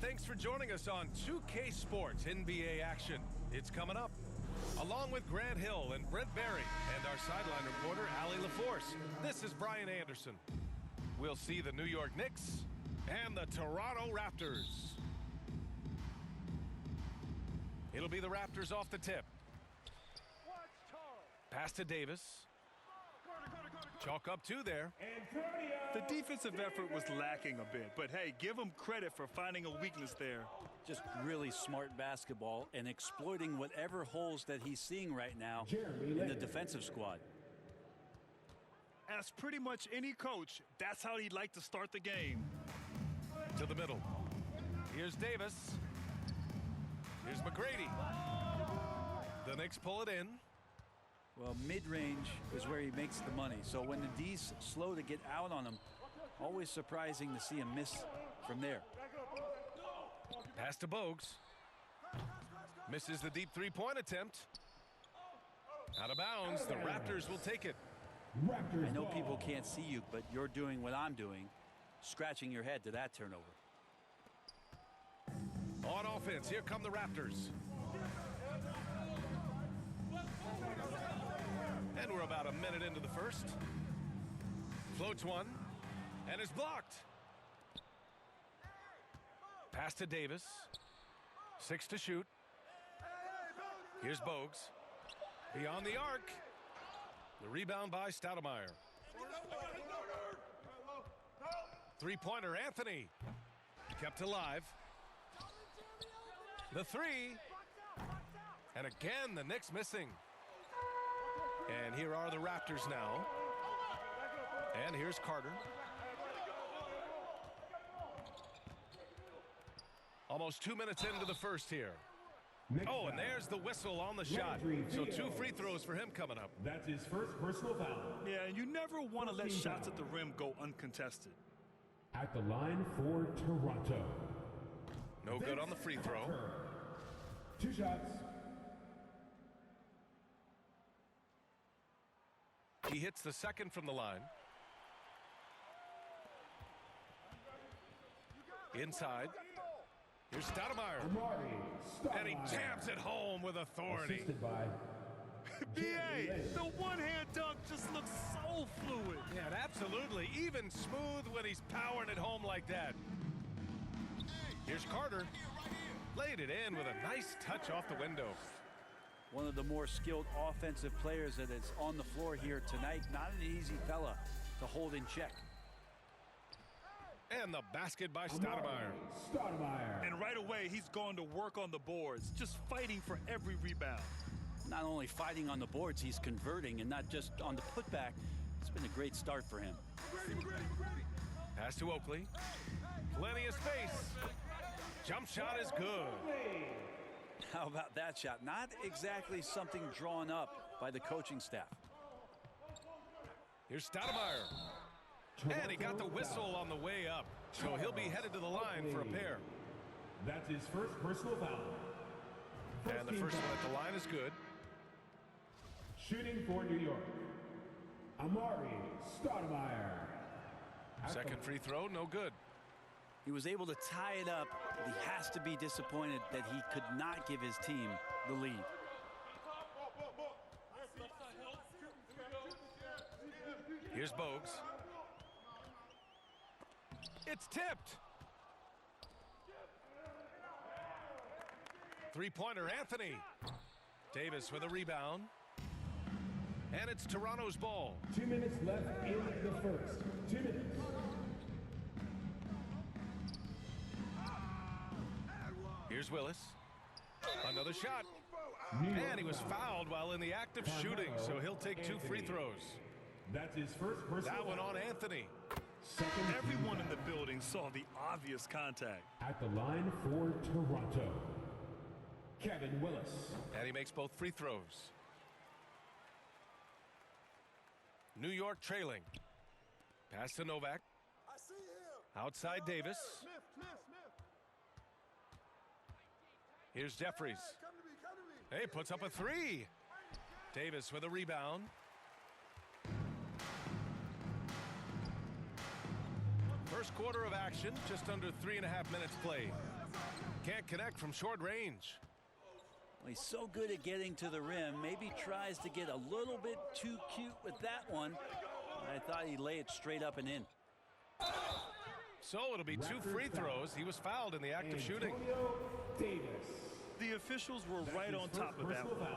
thanks for joining us on 2K Sports NBA action. It's coming up. Along with Grant Hill and Brent Berry and our sideline reporter, Allie LaForce, this is Brian Anderson. We'll see the New York Knicks and the Toronto Raptors. It'll be the Raptors off the tip. Pass to Davis. Chalk up two there. The defensive effort was lacking a bit, but hey, give him credit for finding a weakness there. Just really smart basketball and exploiting whatever holes that he's seeing right now in the defensive squad. As pretty much any coach, that's how he'd like to start the game. To the middle. Here's Davis. Here's McGrady. The Knicks pull it in. Well, mid-range is where he makes the money. So when the D's slow to get out on him, always surprising to see him miss from there. Pass to Bogues. Misses the deep three-point attempt. Out of bounds. The Raptors will take it. I know people can't see you, but you're doing what I'm doing, scratching your head to that turnover. On offense, here come the Raptors. And we're about a minute into the first. Floats one, and is blocked. Pass to Davis. 6 to shoot. Here's Bogues. Beyond the arc. The rebound by Stoudemire. Three-pointer, Anthony. Kept alive. The three. And again, the Knicks missing. And here are the Raptors now. And here's Carter. Almost 2 minutes into the first here. Oh, and there's the whistle on the shot. So 2 free throws for him coming up. That's his first personal foul. Yeah, and you never want to let shots at the rim go uncontested. At the line for Toronto. No good on the free throw. 2 shots. He hits the second from the line. Inside. Here's Stoudemire. And he taps it home with authority. Assisted by B.A., the one-hand dunk just looks so fluid. Yeah, absolutely. Even smooth when he's powering it home like that. Here's Carter. Laid it in with a nice touch off the window. One of the more skilled offensive players that is on the floor here tonight. Not an easy fella to hold in check. And the basket by Stoudemire. And right away, he's gone to work on the boards, just fighting for every rebound. Not only fighting on the boards, he's converting, and not just on the putback. It's been a great start for him. Pass to Oakley. Plenty of space. Jump shot is good. How about that shot? Not exactly something drawn up by the coaching staff. Here's Stoudemire. And he got the whistle on the way up. So he'll be headed to the line for a pair. That's his first personal foul. And the first one at the line is good. Shooting for New York, Amari Stoudemire. Second free throw, no good. He was able to tie it up, but he has to be disappointed that he could not give his team the lead. Here's Bogues. It's tipped. Three-pointer, Anthony. Davis with a rebound. And it's Toronto's ball. 2 minutes left in the first. 2 minutes. Here's Willis. Another shot. And he was fouled while in the act of shooting, so he'll take 2 free throws. That's his first personal That one on Anthony. Everyone in the building saw the obvious contact. At the line for Toronto, Kevin Willis. And he makes both free throws. New York trailing. Pass to Novak. Outside Davis. Here's Jeffries. Hey, puts up a 3. Davis with a rebound. First quarter of action, just under 3.5 minutes played. Can't connect from short range. Well, he's so good at getting to the rim. Maybe tries to get a little bit too cute with that one. I thought he'd lay it straight up and in. So it'll be two free throws. He was fouled in the act of shooting. The officials were right on top of that one.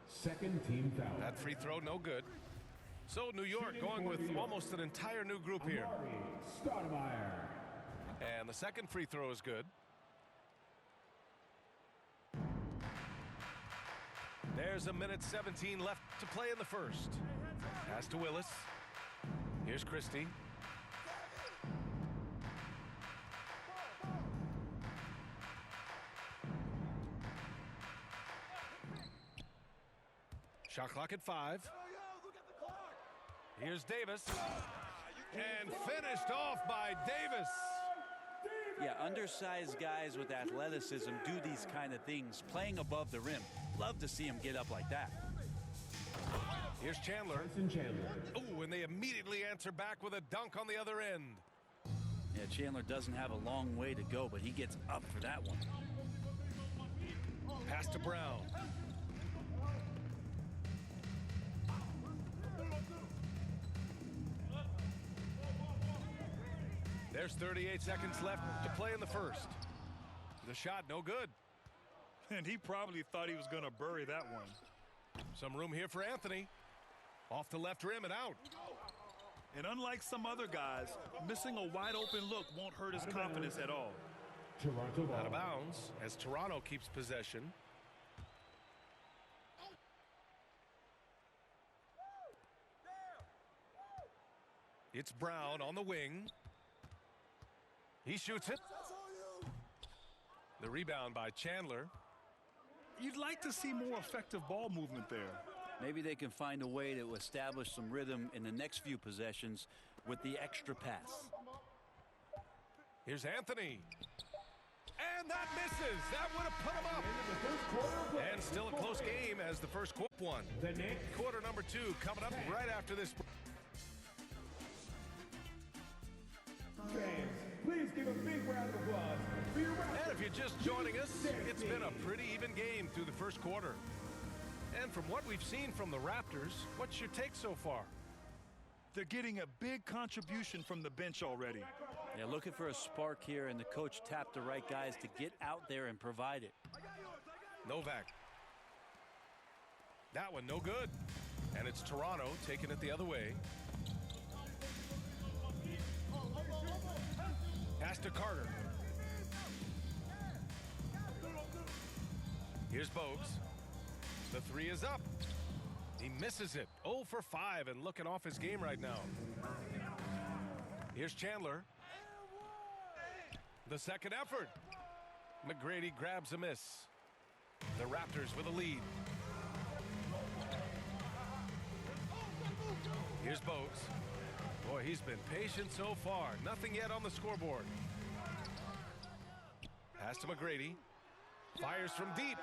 Second team foul. That free throw no good. So New York going with almost an entire new group here. And the second free throw is good. There's a minute 17 left to play in the first. Pass to Willis. Here's Christie. Shot clock at 5. Here's Davis. And finished off by Davis. Yeah, undersized guys with athleticism do these kind of things, playing above the rim. Love to see him get up like that. Here's Chandler. Oh, and they immediately answer back with a dunk on the other end. Yeah, Chandler doesn't have a long way to go, but he gets up for that one. Pass to Brown. There's 38 seconds left to play in the first. The shot no good. And he probably thought he was going to bury that one. Some room here for Anthony. Off the left rim and out. And unlike some other guys, missing a wide open look won't hurt his confidence at all. Toronto Out of bounds as Toronto keeps possession. It's Brown on the wing. He shoots it. The rebound by Chandler. You'd like to see more effective ball movement there. Maybe they can find a way to establish some rhythm in the next few possessions with the extra pass. Here's Anthony. And that misses. That would have put him up. And still a close game as the first quarter won. The Knicks. Quarter number 2 coming up right after this. Fans, please give a big round of applause for your Raptors. And if you're just joining us, it's been a pretty even game through the first quarter. And from what we've seen from the Raptors, what's your take so far? They're getting a big contribution from the bench already. Yeah, looking for a spark here, and the coach tapped the right guys to get out there and provide it. Novak. That one no good. And it's Toronto taking it the other way. Pass to Carter. Here's Bogues. The 3 is up. He misses it. 0 for 5 and looking off his game right now. Here's Chandler. The second effort. McGrady grabs a miss. The Raptors with a lead. Here's Bogues. Boy, he's been patient so far. Nothing yet on the scoreboard. Pass to McGrady. Fires from deep.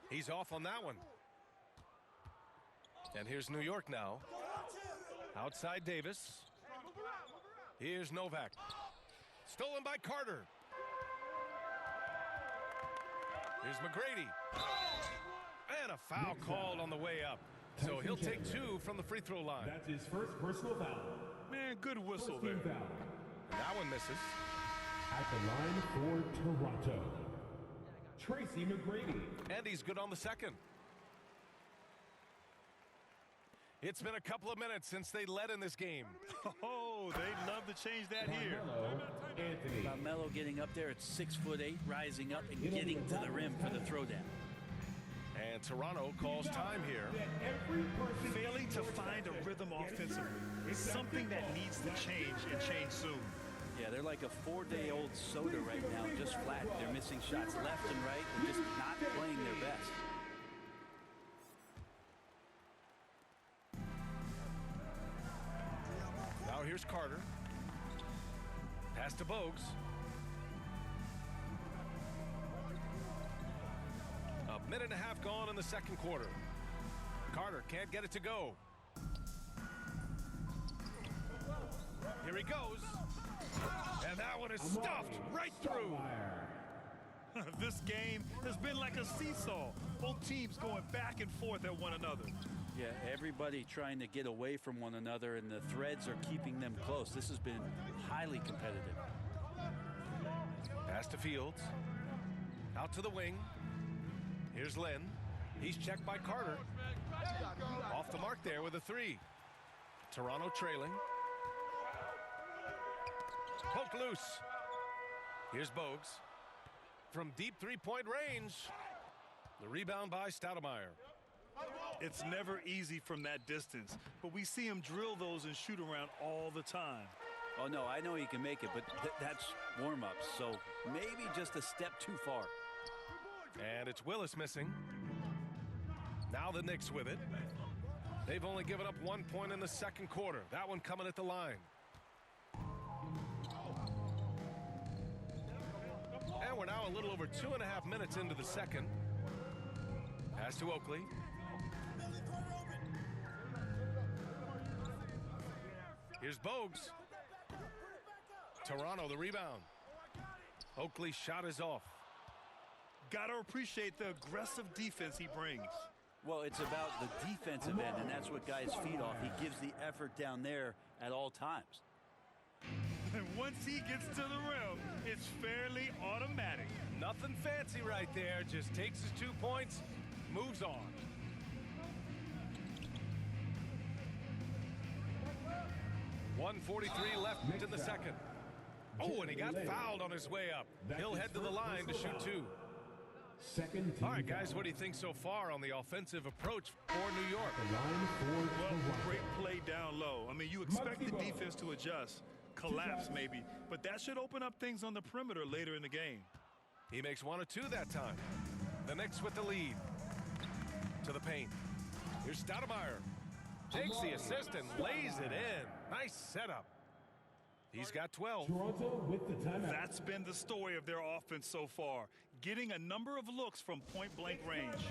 He's off on that one. And here's New York now. Outside Davis. Here's Novak. Stolen by Carter. Here's McGrady. And a foul called on the way up. So he'll take 2 from the free throw line. That's his first personal foul. Man, good whistle First there. team foul. And that one misses. At the line for Toronto, Tracy McGrady. And he's good on the second. It's been a couple of minutes since they led in this game. Oh, they'd love to change that here. Carmelo Anthony. Carmelo getting up there at 6'8", rising up and getting to the rim for the throwdown. And Toronto calls time here. Failing to find a rhythm offensively is something that needs to change and change soon. Yeah, they're like a 4-day-old soda right now, just flat. They're missing shots left and right and just not playing their best. Now here's Carter. Pass to Bogues. A minute and a half gone in the second quarter. Carter can't get it to go. Here he goes. And that one is stuffed right through. This game has been like a seesaw. Both teams going back and forth at one another. Yeah, everybody trying to get away from one another, and the threads are keeping them close. This has been highly competitive. Pass to Fields. Out to the wing. Here's Lynn. He's checked by Carter. Off the mark there with a three. Toronto trailing. Poke loose. Here's Bogues. From deep three-point range. The rebound by Stoudemire. It's never easy from that distance, but we see him drill those and shoot around all the time. Oh, no, I know he can make it, but that's warm-ups, so maybe just a step too far. And it's Willis missing. Now the Knicks with it. They've only given up 1 point in the second quarter. That one coming at the line. And we're now a little over 2.5 minutes into the second. Pass to Oakley. Here's Bogues. Toronto the rebound. Oakley's shot is off. Gotta appreciate the aggressive defense he brings. Well, it's about the defensive end, and that's what guys feed off. He gives the effort down there at all times. And once he gets to the rim, it's fairly automatic. Nothing fancy right there. Just takes his 2 points, moves on. .143 left in the second. Oh, and he got fouled on his way up. He'll head to the line to shoot two. Second team. All right, guys, what do you think so far on the offensive approach for New York? Well, great play down low. I mean, you expect the defense to adjust, collapse maybe, but that should open up things on the perimeter later in the game. He makes 1 or 2 that time. The Knicks with the lead. To the paint. Here's Stoudemire. Takes the assist and lays it in. Nice setup. He's got 12. Toronto with the timeout. That's been the story of their offense so far, getting a number of looks from point-blank range.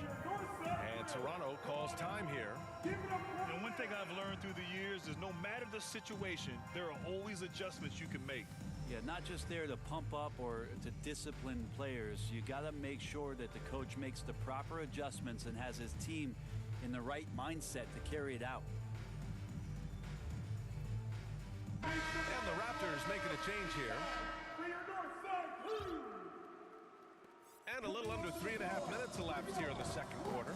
And Toronto calls time here. And one thing I've learned through the years is no matter the situation, there are always adjustments you can make. Yeah, not just there to pump up or to discipline players. You got to make sure that the coach makes the proper adjustments and has his team in the right mindset to carry it out. And the Raptors making a change here. And a little under 3.5 minutes elapsed here in the second quarter.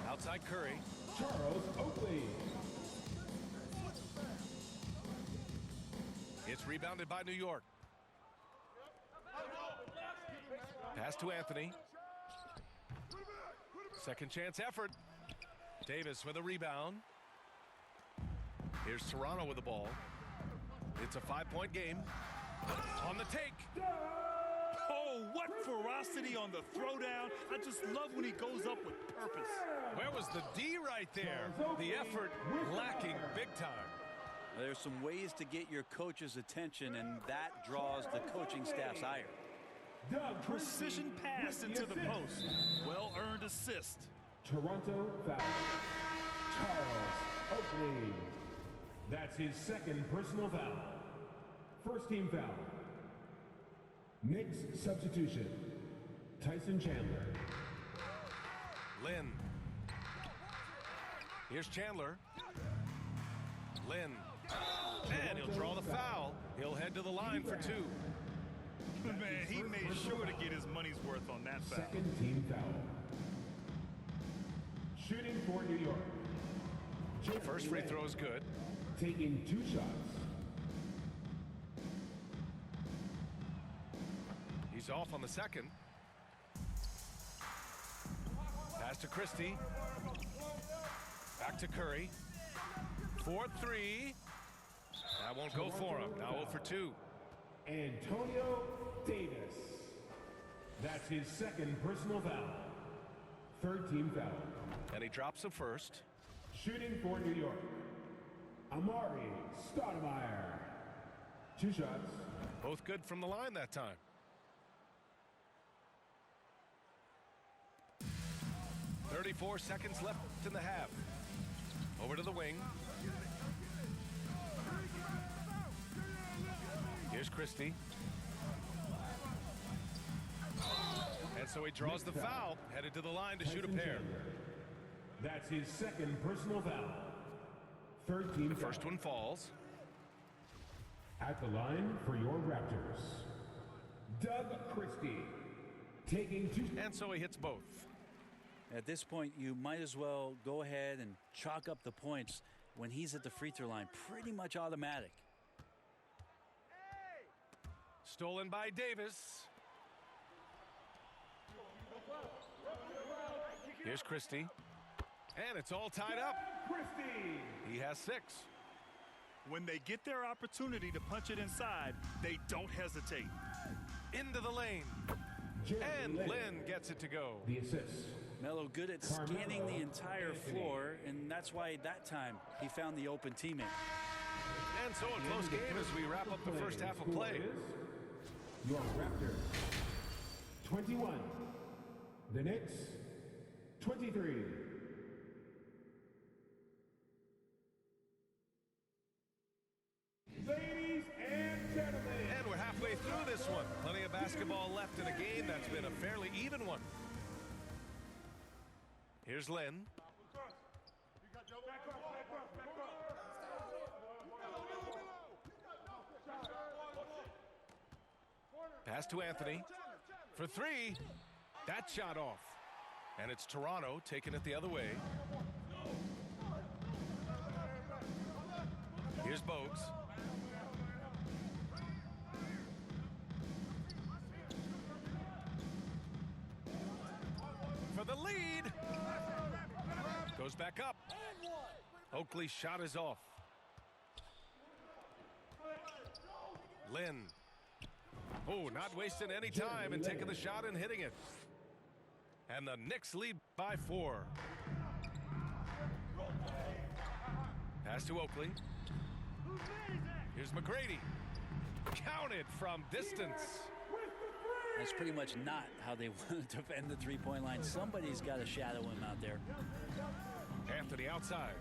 Outside Curry. Charles Oakley. It's rebounded by New York. Pass to Anthony. Second chance effort. Davis with a rebound. Here's Toronto with the ball. It's a 5-point game. On the take. Oh, what ferocity on the throwdown. I just love when he goes up with purpose. Where was the D right there? The effort lacking big time. There's some ways to get your coach's attention, and that draws the coaching staff's ire. Precision pass into the post. Well-earned assist. Toronto foul. Charles Oakley. That's his second personal foul. First team foul. Knicks substitution. Tyson Chandler. Lynn. Here's Chandler. Lynn. And he'll draw the foul. He'll head to the line for 2. Man, he made sure to get his money's worth on that foul. Second team foul. Shooting for New York. First free throw is good. Taking 2 shots. He's off on the second. Pass to Christie. Back to Curry. 4-3. That won't go for him. Now 0 for 2. Antonio Davis. That's his second personal foul. Third team foul. And he drops the first. Shooting for New York. Amari Stoudemire. 2 shots. Both good from the line that time. .34 seconds left in the half. Over to the wing. Here's Christie. And so he draws the foul, headed to the line to shoot a pair. That's his second personal foul. Third team The foul. first one falls. At the line for your Raptors, Doug Christie, taking 2. And so he hits both. At this point, you might as well go ahead and chalk up the points when he's at the free throw line. Pretty much automatic. Stolen by Davis. Here's Christie. And it's all tied up. Christie! He has 6. When they get their opportunity to punch it inside, they don't hesitate. Into the lane. And Lynn gets it to go. The assist. Melo good at scanning the entire floor, and that's why that time he found the open teammate. And so a close game as we wrap up the first half of play. Your Raptors, 21. The Knicks, 23. Ladies and gentlemen. And we're halfway through this one. Plenty of basketball left in a game that's been a fairly even one. Here's Lynn. Pass to Anthony. For 3. That shot off. And it's Toronto taking it the other way. Here's Bogues. For the lead. Goes back up. Oakley's shot is off. Lynn. Oh, not wasting any time and taking the shot and hitting it. And the Knicks lead by 4. Pass to Oakley. Here's McGrady. Counted from distance. That's pretty much not how they want to defend the three-point line. Somebody's got to shadow him out there. Anthony outside.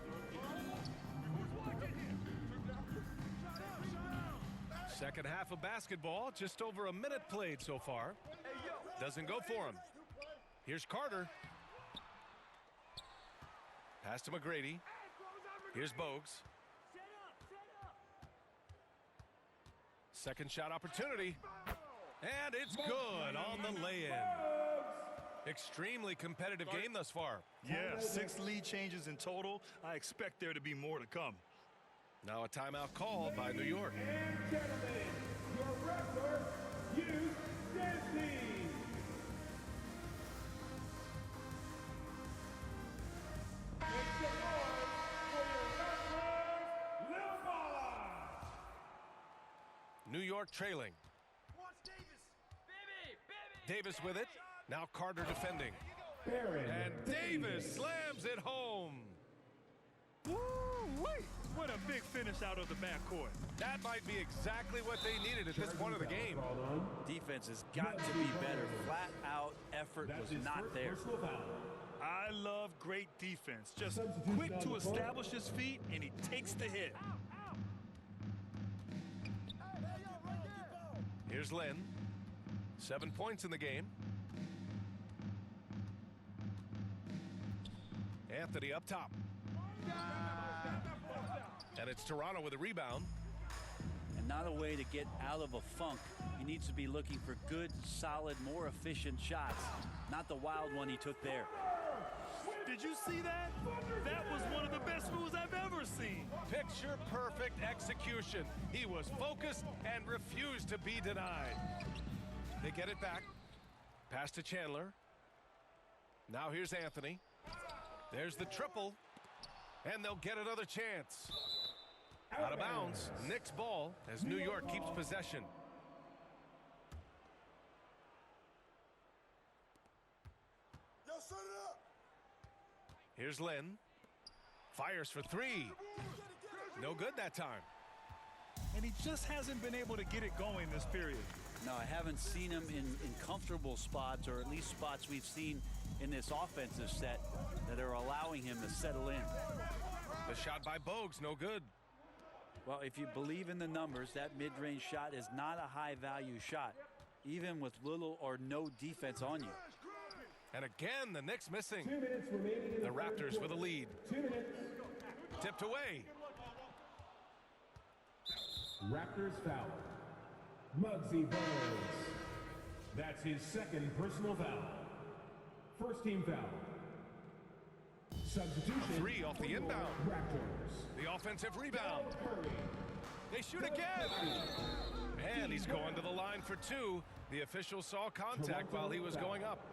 Second half of basketball, just over a minute played so far. Doesn't go for him. Here's Carter. Pass to McGrady. Here's Bogues. Second shot opportunity. And it's good on the lay-in. Extremely competitive game thus far. Yeah, 6 lead changes in total. I expect there to be more to come. Now a timeout called by New York. And gentlemen, your Raptors, Youth Disney. Make some noise for your Raptors, Lil Ball. New York trailing. Davis with it. Now Carter defending. Baron And Davis slams it home. Woo-wee! What a big finish out of the backcourt. That might be exactly what they needed at this point of the game. Defense has got to be better. Flat out effort was not there. I love great defense. Just quick to establish his feet, and he takes the hit. Here's Lynn. 7 points in the game. Anthony up top. And it's Toronto with a rebound. And not a way to get out of a funk. He needs to be looking for good, solid, more efficient shots. Not the wild one he took there. Did you see that? That was one of the best moves I've ever seen. Picture perfect execution. He was focused and refused to be denied. They get it back. Pass to Chandler. Now here's Anthony. There's the triple. And they'll get another chance. Out of bounds. Knicks ball as New York keeps possession. Yo, set it up. Here's Lynn. Fires for 3. No good that time. And he just hasn't been able to get it going this period. No, I haven't seen him in comfortable spots, or at least spots we've seen in this offensive set that are allowing him to settle in. The shot by Bogues, no good. Well, if you believe in the numbers, that mid-range shot is not a high-value shot, even with little or no defense on you. And again, the Knicks missing. 2 minutes remaining in The Raptors with a lead. 2 minutes. Tipped away. Raptors foul. Muggsy Bogues. That's his second personal foul. First team foul. Substitution. 3 off the inbound. Raptors. The offensive rebound. Curry. They shoot again. And he's going to the line for 2. The official saw contact while he was going up.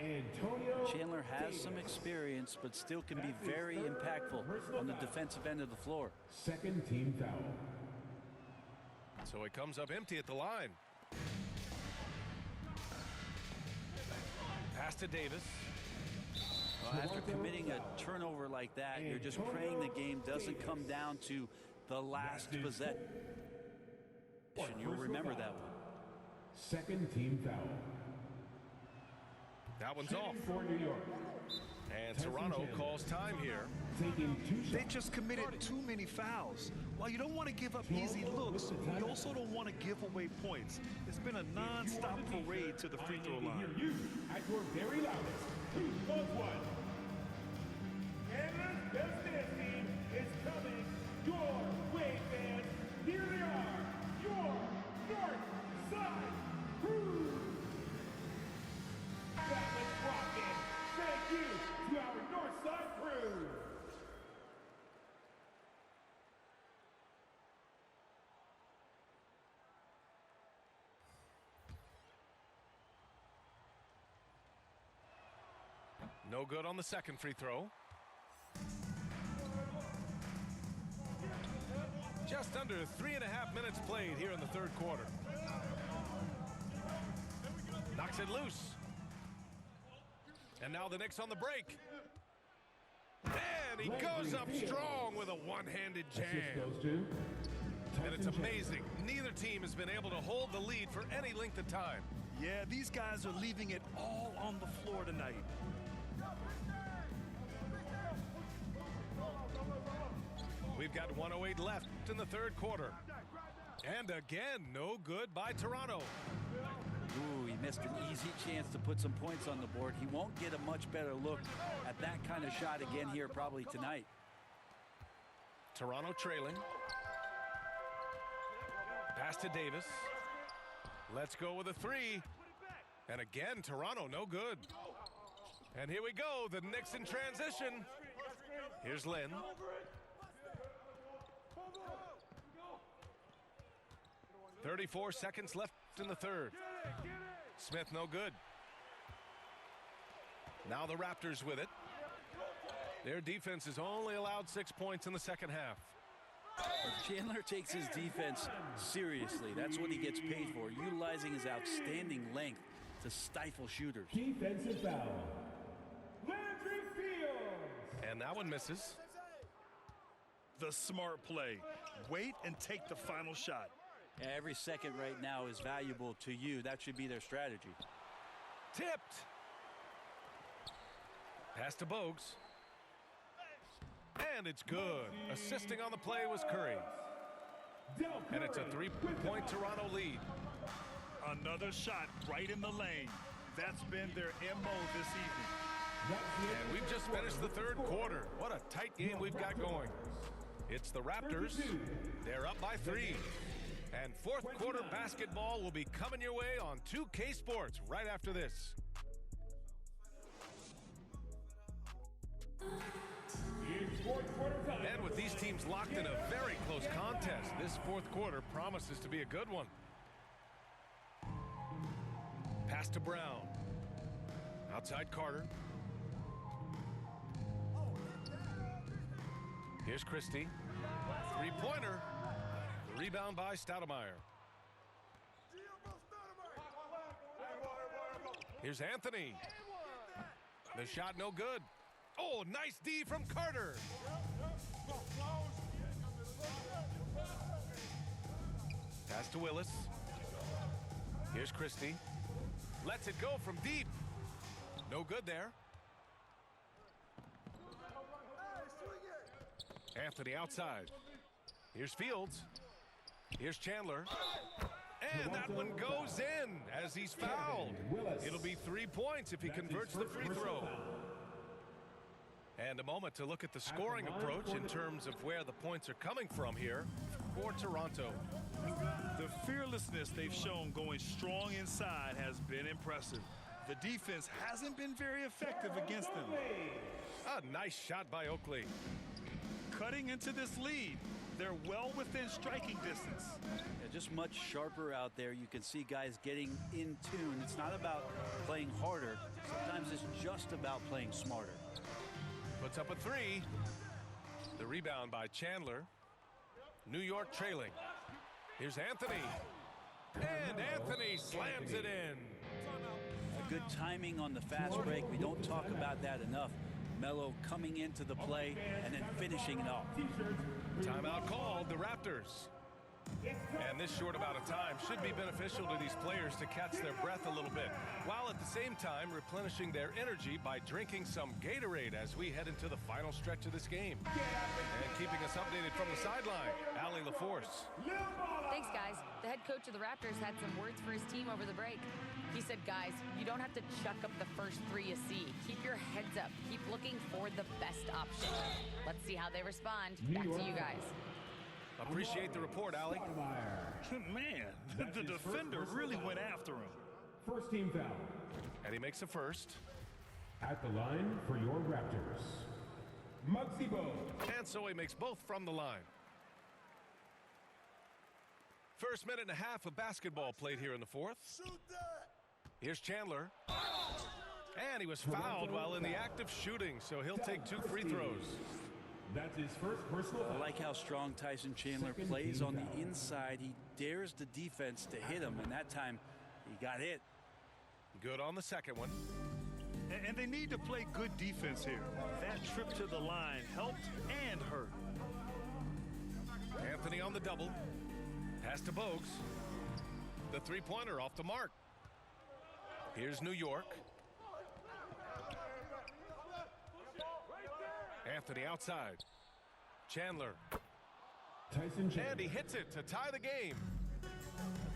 Antonio Chandler has Davis. some experience, but still can be very impactful on the defensive end of the floor. Second team foul. So he comes up empty at the line. Pass to Davis. Well, after committing a turnover like that, you're just praying the game doesn't come down to the last possession. You'll remember that one. Second team foul. That one's off. For New York. And Toronto calls time here. Taking 2 shots. They just committed too many fouls. While you don't want to give up easy looks, you also don't want to give away points. It's been a non-stop parade to the free throw line. You at your very loudest. Who was one? Canada's best dance team is coming your way, fans. Here they are, your North Side Crew. That was rocking. Thank you to our North Side Crew. No good on the second free throw. Just under 3.5 minutes played here in the third quarter. Knocks it loose. And now the Knicks on the break. And he goes up strong with a one-handed Assist jam. goes to And it's Tyson amazing. Neither team has been able to hold the lead for any length of time. Yeah, these guys are leaving it all on the floor tonight. We've got 1:08 left in the third quarter. And again, no good by Toronto. Ooh, he missed an easy chance to put some points on the board. He won't get a much better look at that kind of shot again here probably tonight. Toronto trailing. Pass to Davis. Let's go with a 3. And again, Toronto, no good. And here we go, the Knicks in transition. Here's Lynn. .34 seconds left in the third. Smith, no good. Now the Raptors with it. Their defense has only allowed 6 points in the second half. Chandler takes his defense seriously. That's what he gets paid for, utilizing his outstanding length to stifle shooters. defensive foul. Landry Fields. And that one misses. The smart play. Wait and take the final shot. Every second right now is valuable to you. That should be their strategy. Tipped. Pass to Bogues. And it's good. Assisting on the play was Curry. And it's a 3-point Toronto lead. Another shot right in the lane. That's been their MO this evening. And we've just finished the third quarter. What a tight game we've got going. It's the Raptors. They're up by 3. And fourth quarter basketball will be coming your way on 2K Sports right after this. And with these teams locked in a very close contest, this fourth quarter promises to be a good one. Pass to Brown. Outside Carter. Here's Christie. Three-pointer. Rebound by Stoudemire. Here's Anthony. The shot no good. Oh, nice D from Carter. Pass to Willis. Here's Christie. Lets it go from deep. No good there. Anthony outside. Here's Fields. Here's Chandler. And that one goes in as he's fouled. It'll be 3 points if he converts the free throw. And a moment to look at the scoring approach in terms of where the points are coming from here for Toronto. The fearlessness they've shown going strong inside has been impressive. The defense hasn't been very effective against them. A nice shot by Oakley. Cutting into this lead. They're well within striking distance. Yeah, just much sharper out there. You can see guys getting in tune. It's not about playing harder. Sometimes it's just about playing smarter. Puts up a three. The rebound by Chandler. New York trailing. Here's Anthony. And Anthony slams it in. A good timing on the fast break. We don't talk about that enough. Melo coming into the play and then finishing it off. Timeout called, the Raptors. And this short amount of time should be beneficial to these players to catch their breath a little bit, while at the same time replenishing their energy by drinking some Gatorade as we head into the final stretch of this game. And keeping us updated from the sideline, Allie LaForce. Thanks, guys. The head coach of the Raptors had some words for his team over the break. He said, guys, you don't have to chuck up the first three you see. Keep your heads up. Keep looking for the best option. Let's see how they respond. Back to you guys. Appreciate the report, Allie. Man, the defender really went after him. First team foul. And he makes a first. At the line for your Raptors, Muggsy Bogues. And so he makes both from the line. First minute and a half of basketball played here in the fourth. Shoot that! Here's Chandler. And he was fouled while in the act of shooting, so he'll take 2 free throws. That's his first personal foul. I like how strong Tyson Chandler plays on the inside. He dares the defense to hit him, and that time he got hit. Good on the second one. And they need to play good defense here. That trip to the line helped and hurt. Anthony on the double. Pass to Bogues. The three-pointer off the mark. Here's New York. Anthony outside. Chandler. Tyson Chandler. And he hits it to tie the game.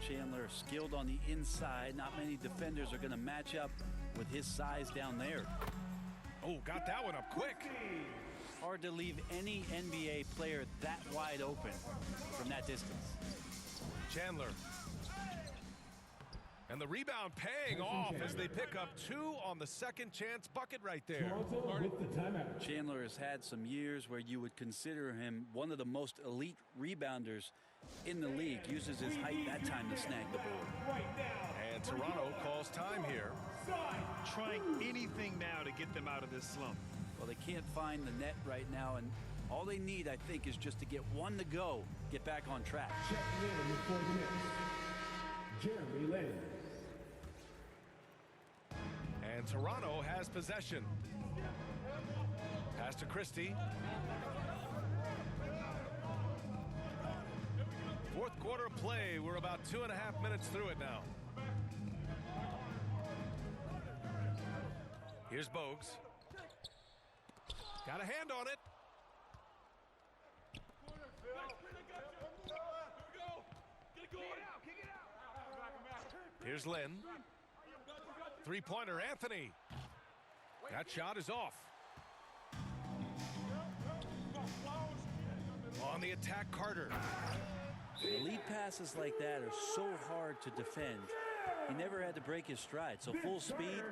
Chandler skilled on the inside. Not many defenders are going to match up with his size down there. Oh, got that one up quick. Hard to leave any NBA player that wide open from that distance. Chandler. And the rebound paying off as they pick up 2 on the second chance bucket right there. Toronto with the timeout. Chandler has had some years where you would consider him one of the most elite rebounders in the league. Uses his height that time to snag the board. And Toronto calls time here. Trying anything now to get them out of this slump. Well, they can't find the net right now, and all they need, I think, is just to get one to go, get back on track. Checking in for the Knicks, Jeremy Lin. And Toronto has possession. Pass to Christie. Fourth quarter of play. We're about 2.5 minutes through it now. Here's Bogues. Got a hand on it. Here's Lynn. Three-pointer, Anthony. That shot is off. On the attack, Carter. Elite passes like that are so hard to defend. He never had to break his stride, so full speed,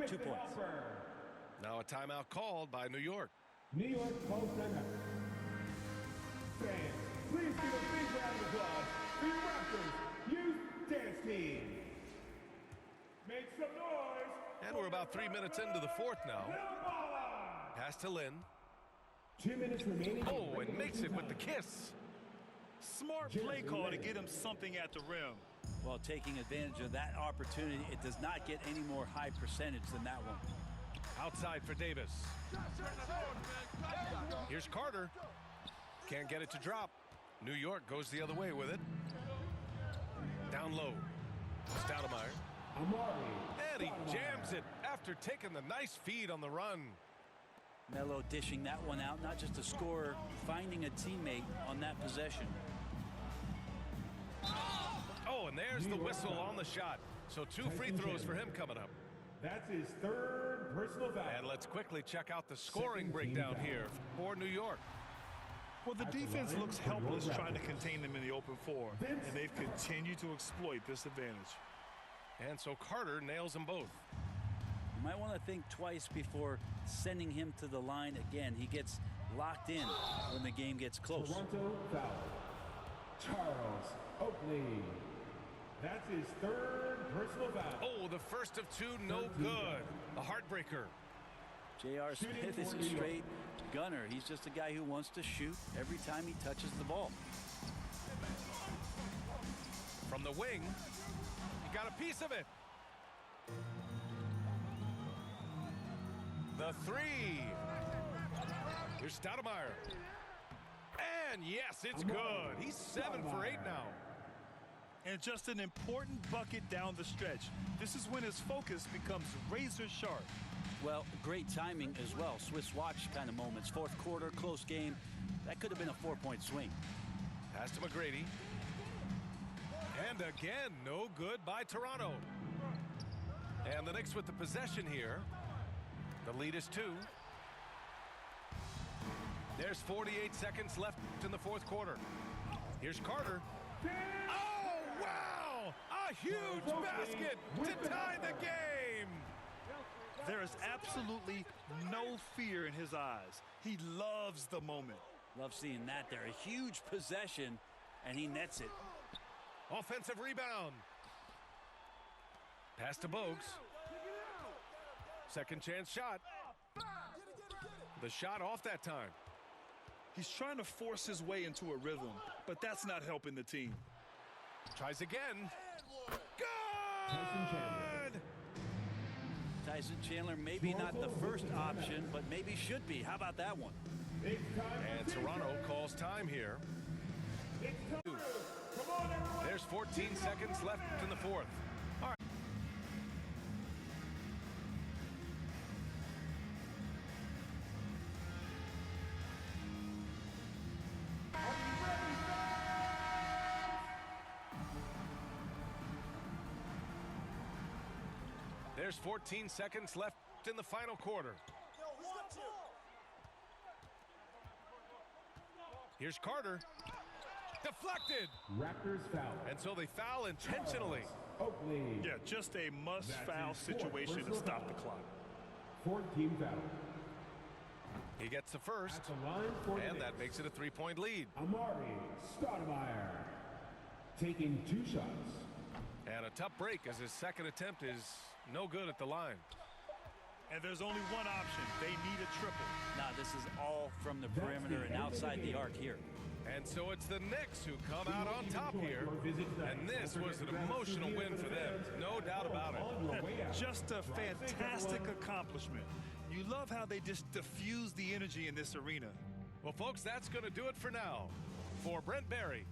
2 points. Now a timeout called by New York. New York calls timeout. Fans, please give a big round of applause for your Raptors Youth Dance Team. Make some noise. And we're about 3 minutes into the fourth now. Pass to Lynn. 2 minutes remaining. Oh, and makes it with the kiss. Smart play call to get him something at the rim. While taking advantage of that opportunity, it does not get any more high percentage than that one. Outside for Davis. Here's Carter. Can't get it to drop. New York goes the other way with it. Down low. Stoudemire. Amari. And he jams it after taking the nice feed on the run. Melo dishing that one out, not just a scorer, finding a teammate on that possession. Oh, and there's the whistle on the shot. So 2 free throws for him coming up. That's his 3rd personal foul. And let's quickly check out the scoring breakdown here for New York. Well, the defense looks helpless trying to contain them in the open floor, and they've continued to exploit this advantage. And so Carter nails them both. You might want to think twice before sending him to the line again. He gets locked in when the game gets close. Toronto foul. Charles Oakley. That's his 3rd personal foul. Oh, the first of 2, no good. The heartbreaker. J.R. Smith is a straight gunner. He's just a guy who wants to shoot every time he touches the ball. From the wing, he got a piece of it. The 3. Here's Stoudemire. And yes, it's good. He's 7 for 8 now. And just an important bucket down the stretch. This is when his focus becomes razor sharp. Well, great timing as well. Swiss watch kind of moments. 4th quarter, close game. That could have been a 4-point swing. Pass to McGrady. And again, no good by Toronto. And the Knicks with the possession here. The lead is 2. There's 48 seconds left in the 4th quarter. Here's Carter. Oh, wow! A huge basket to tie the game! There is absolutely no fear in his eyes. He loves the moment. Love seeing that there. A huge possession, and he nets it. Offensive rebound. Pass to Bogues. Second chance shot. The shot off that time. He's trying to force his way into a rhythm, but that's not helping the team. Tries again. Tyson Chandler. Good! Tyson Chandler, maybe not the first option, but maybe should be. How about that one? It's time And Toronto calls time here. It's time. Come on, everyone. There's 14 seconds left in the 4th. All right. There's 14 seconds left in the final quarter. Here's Carter. Deflected. Raptors foul. And so they foul intentionally. Oakley. Yeah, just a must-foul situation to stop the clock. 14 foul. He gets the first, At the line for the and that Knicks. makes it a 3-point lead. Amari Stoudemire. Taking 2 shots. And a tough break as his second attempt is no good at the line. And there's only one option. They need a triple. Now, this is all from the perimeter and outside the arc here. And so it's the Knicks who come out on top here. And this was an emotional win for them. No doubt about it. Just a fantastic accomplishment. You love how they just diffuse the energy in this arena. Well, folks, that's going to do it for now. For Brent Barry,